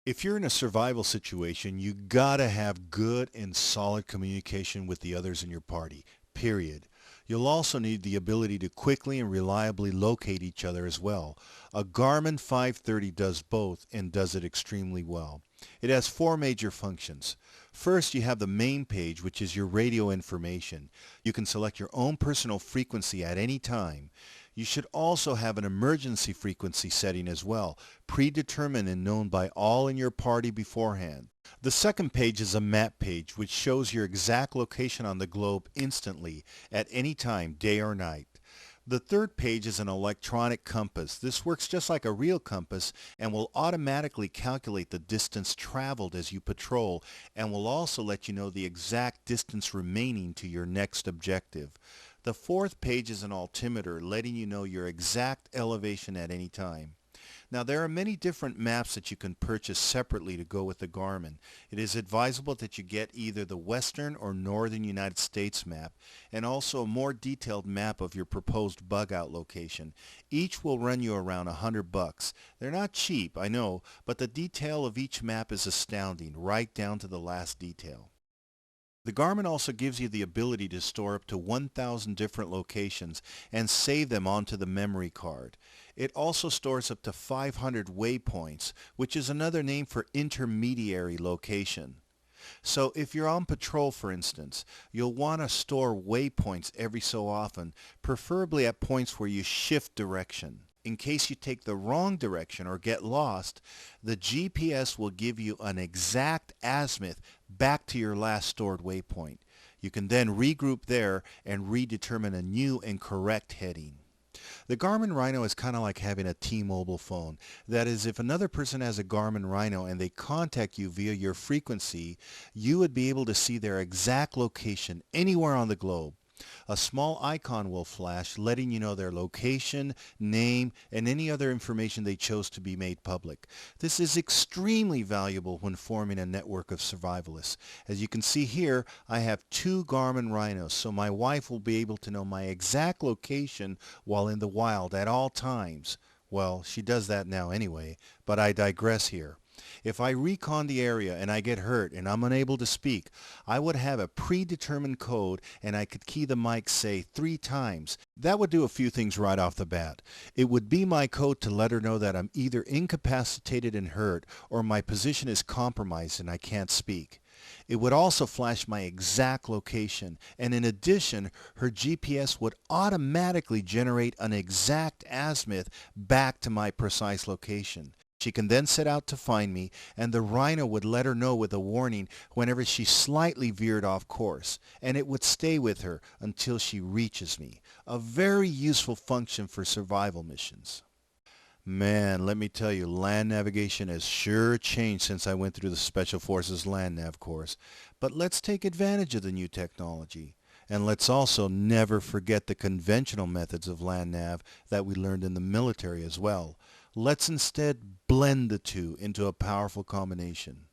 If you're in a survival situation, you gotta have good and solid communication with the others in your party, period. You'll also need the ability to quickly and reliably locate each other as well. A Garmin 530 does both and does it extremely well. It has four major functions. First, you have the main page, which is your radio information. You can select your own personal frequency at any time. You should also have an emergency frequency setting as well, predetermined and known by all in your party beforehand. The second page is a map page, which shows your exact location on the globe instantly, at any time, day or night. The third page is an electronic compass. This works just like a real compass and will automatically calculate the distance traveled as you patrol, and will also let you know the exact distance remaining to your next objective. The fourth page is an altimeter, letting you know your exact elevation at any time. Now, there are many different maps that you can purchase separately to go with the Garmin. It is advisable that you get either the Western or Northern United States map, and also a more detailed map of your proposed bug out location. Each will run you around $100. They're not cheap, I know, but the detail of each map is astounding, right down to the last detail. The Garmin also gives you the ability to store up to 1,000 different locations and save them onto the memory card. It also stores up to 500 waypoints, which is another name for intermediary location. So if you're on patrol, for instance, you'll want to store waypoints every so often, preferably at points where you shift direction. In case you take the wrong direction or get lost, the GPS will give you an exact azimuth back to your last stored waypoint. You can then regroup there and redetermine a new and correct heading. The Garmin Rhino is kind of like having a T-Mobile phone. That is, if another person has a Garmin Rhino and they contact you via your frequency, you would be able to see their exact location anywhere on the globe. A small icon will flash letting you know their location, name, and any other information they chose to be made public. This is extremely valuable when forming a network of survivalists. As you can see here, I have two Garmin Rhinos, so my wife will be able to know my exact location while in the wild at all times. Well, she does that now anyway, but I digress here. If I recon the area and I get hurt and I'm unable to speak, I would have a predetermined code and I could key the mic, say, 3 times. That would do a few things right off the bat. It would be my code to let her know that I'm either incapacitated and hurt or my position is compromised and I can't speak. It would also flash my exact location, and in addition, her GPS would automatically generate an exact azimuth back to my precise location. She can then set out to find me, and the Rhino would let her know with a warning whenever she slightly veered off course, and it would stay with her until she reaches me. A very useful function for survival missions. Man, let me tell you, land navigation has sure changed since I went through the Special Forces Land Nav course. But let's take advantage of the new technology. And let's also never forget the conventional methods of land nav that we learned in the military as well. Let's instead blend the two into a powerful combination.